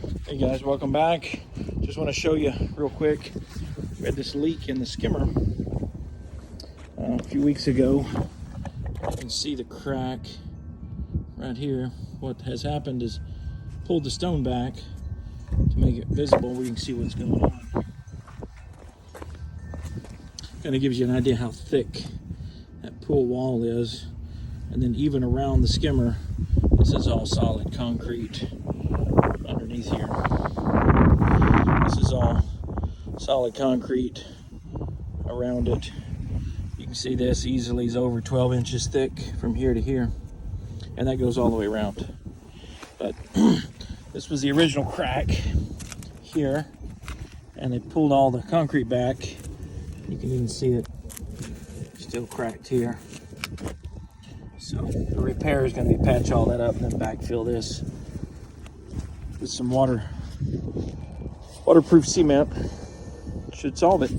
Hey guys, welcome back. Just want to show you real quick. We had this leak in the skimmer a few weeks ago. You can see the crack right here. What has happened is pulled the stone back to make it visible where you can see what's going on. Kind of gives you an idea how thick that pool wall is. And then even around the skimmer, this is all solid concrete underneath here. This is all solid concrete around it. You can see this easily is over 12 inches thick from here to here, and that goes all the way around. But this was the original crack here, and they pulled all the concrete back. You can even see it still cracked here. So the repair is going to be patch all that up and then backfill this with some waterproof cement. Should solve it.